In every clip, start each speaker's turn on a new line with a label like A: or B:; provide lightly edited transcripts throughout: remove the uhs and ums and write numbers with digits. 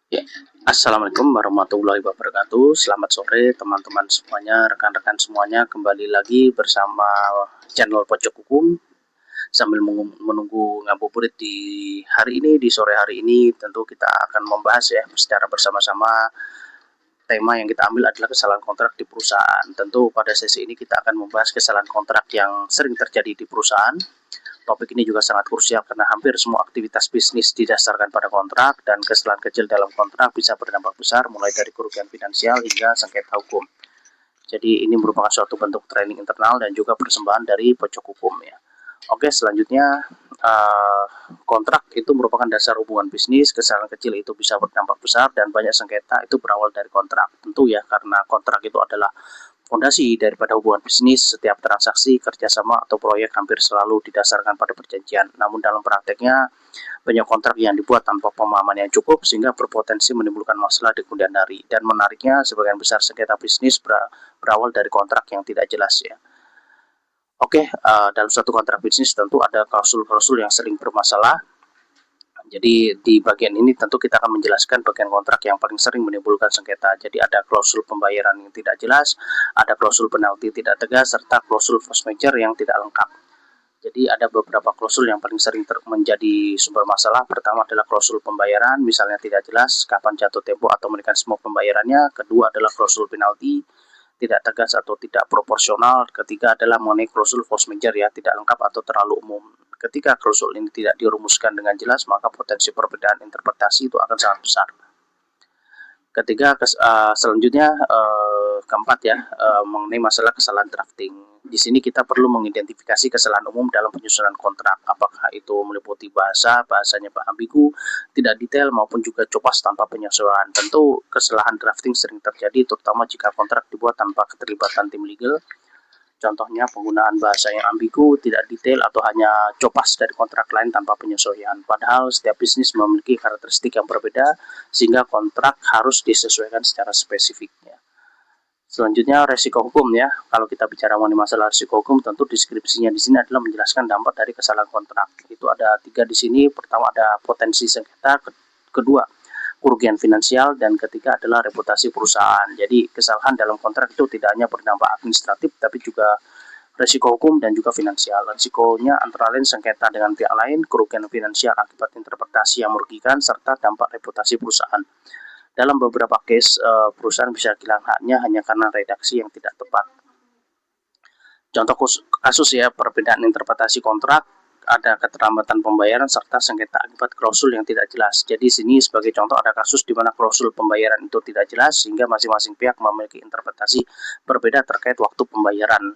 A: Ya, Assalamualaikum warahmatullahi wabarakatuh. Selamat sore teman-teman semuanya, rekan-rekan semuanya. Kembali lagi bersama channel Pojok Hukum. Sambil menunggu ngabuburit di hari ini, di sore hari ini, tentu kita akan membahas ya secara bersama-sama. Tema yang kita ambil adalah kesalahan kontrak di perusahaan. Tentu pada sesi ini kita akan membahas kesalahan kontrak yang sering terjadi di perusahaan. Topik ini juga sangat krusial karena hampir semua aktivitas bisnis didasarkan pada kontrak, dan kesalahan kecil dalam kontrak bisa berdampak besar mulai dari kerugian finansial hingga sengketa hukum. Jadi ini merupakan suatu bentuk training internal dan juga persembahan dari pojok hukum ya. Oke, selanjutnya uh, kontrak itu merupakan dasar hubungan bisnis. Kesalahan kecil itu bisa berdampak besar dan banyak sengketa itu berawal dari kontrak. Tentu ya, karena kontrak itu adalah fondasi daripada hubungan bisnis. Setiap transaksi, kerjasama, atau proyek hampir selalu didasarkan pada perjanjian. Namun dalam prakteknya, banyak kontrak yang dibuat tanpa pemahaman yang cukup sehingga berpotensi menimbulkan masalah di kemudian hari. Dan menariknya, sebagian besar sengketa bisnis berawal dari kontrak yang tidak jelas ya. Oke, dalam suatu kontrak bisnis tentu ada klausul-klausul yang sering bermasalah. Jadi di bagian ini tentu kita akan menjelaskan bagian kontrak yang paling sering menimbulkan sengketa. Jadi ada klausul pembayaran yang tidak jelas, ada klausul penalti tidak tegas, serta klausul force majeure yang tidak lengkap. Jadi ada beberapa klausul yang paling sering menjadi sumber masalah. Pertama adalah klausul pembayaran, misalnya tidak jelas kapan jatuh tempo atau mekanisme pembayarannya. Kedua adalah klausul penalti, tidak tegas atau tidak proporsional. Ketiga adalah mengenai klausul force majeure ya, tidak lengkap atau terlalu umum. Ketika klausul ini tidak dirumuskan dengan jelas, maka potensi perbedaan interpretasi itu akan sangat besar. Ketiga, selanjutnya keempat ya, mengenai masalah kesalahan drafting. Di sini kita perlu mengidentifikasi kesalahan umum dalam penyusunan kontrak, apakah itu meliputi bahasanya ambigu, tidak detail, maupun juga copas tanpa penyesuaian. Tentu kesalahan drafting sering terjadi, terutama jika kontrak dibuat tanpa keterlibatan tim legal. Contohnya penggunaan bahasa yang ambigu, tidak detail, atau hanya copas dari kontrak lain tanpa penyesuaian. Padahal setiap bisnis memiliki karakteristik yang berbeda, sehingga kontrak harus disesuaikan secara spesifiknya. Selanjutnya resiko hukum ya. Kalau kita bicara mengenai masalah resiko hukum, tentu deskripsinya di sini adalah menjelaskan dampak dari kesalahan kontrak. Itu ada 3 di sini. Pertama ada potensi sengketa, kedua kerugian finansial, dan ketiga adalah reputasi perusahaan. Jadi kesalahan dalam kontrak itu tidak hanya berdampak administratif, tapi juga resiko hukum dan juga finansial. Resikonya antara lain sengketa dengan pihak lain, kerugian finansial akibat interpretasi yang merugikan, serta dampak reputasi perusahaan. Dalam beberapa case, perusahaan bisa kehilangan haknya hanya karena redaksi yang tidak tepat. Contoh kasus ya, perbedaan interpretasi kontrak, ada keterlambatan pembayaran, serta sengketa akibat klausul yang tidak jelas. Jadi sini sebagai contoh ada kasus di mana klausul pembayaran itu tidak jelas sehingga masing-masing pihak memiliki interpretasi berbeda terkait waktu pembayaran.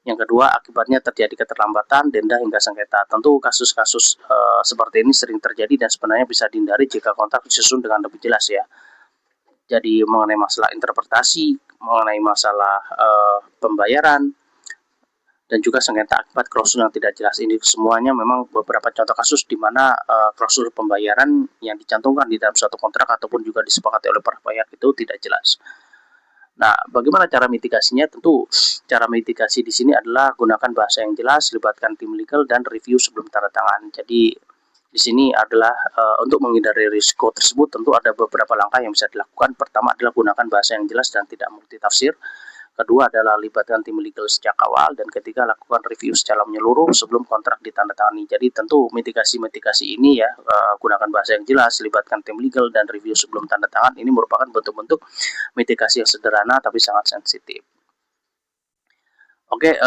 A: Yang kedua, akibatnya terjadi keterlambatan, denda hingga sengketa. Tentu kasus-kasus seperti ini sering terjadi dan sebenarnya bisa dihindari jika kontrak disusun dengan lebih jelas ya. Jadi mengenai masalah interpretasi, mengenai masalah pembayaran, dan juga sengketa akibat klausul yang tidak jelas, ini semuanya memang beberapa contoh kasus di mana klausul pembayaran yang dicantumkan di dalam suatu kontrak ataupun juga disepakati oleh para pihak itu tidak jelas. Nah, bagaimana cara mitigasinya? Tentu cara mitigasi di sini adalah gunakan bahasa yang jelas, libatkan tim legal, dan review sebelum tanda tangan. Jadi di sini adalah untuk menghindari risiko tersebut tentu ada beberapa langkah yang bisa dilakukan. Pertama adalah gunakan bahasa yang jelas dan tidak multitafsir. Kedua adalah libatkan tim legal sejak awal, dan ketiga lakukan review secara menyeluruh sebelum kontrak ditandatangani. Jadi tentu mitigasi ini ya, gunakan bahasa yang jelas, libatkan tim legal, dan review sebelum tanda tangan, ini merupakan bentuk-bentuk mitigasi yang sederhana tapi sangat sensitif. Oke,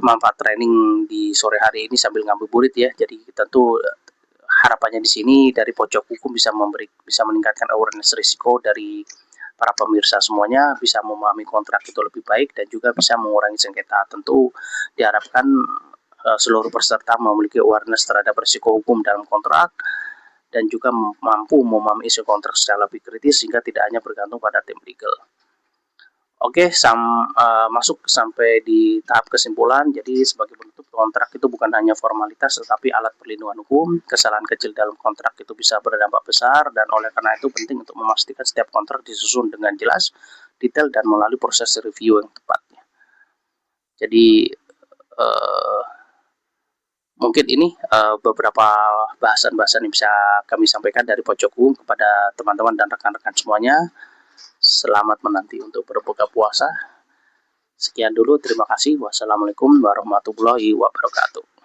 A: manfaat training di sore hari ini sambil ngabuburit ya. Jadi tentu harapannya di sini dari pojok hukum bisa meningkatkan awareness risiko dari para pemirsa semuanya, bisa memahami kontrak itu lebih baik dan juga bisa mengurangi sengketa. Tentu diharapkan seluruh peserta memiliki awareness terhadap risiko hukum dalam kontrak dan juga mampu memahami isu kontrak secara lebih kritis sehingga tidak hanya bergantung pada tim legal. Oke, masuk sampai di tahap kesimpulan. Jadi sebagai penutup, kontrak itu bukan hanya formalitas tetapi alat perlindungan hukum. Kesalahan kecil dalam kontrak itu bisa berdampak besar, dan oleh karena itu penting untuk memastikan setiap kontrak disusun dengan jelas, detail, dan melalui proses review yang tepat. Jadi Mungkin ini beberapa bahasan-bahasan yang bisa kami sampaikan dari Pojok Hukum kepada teman-teman dan rekan-rekan semuanya. Selamat menanti untuk berbuka puasa. Sekian dulu, terima kasih. Wassalamualaikum warahmatullahi wabarakatuh.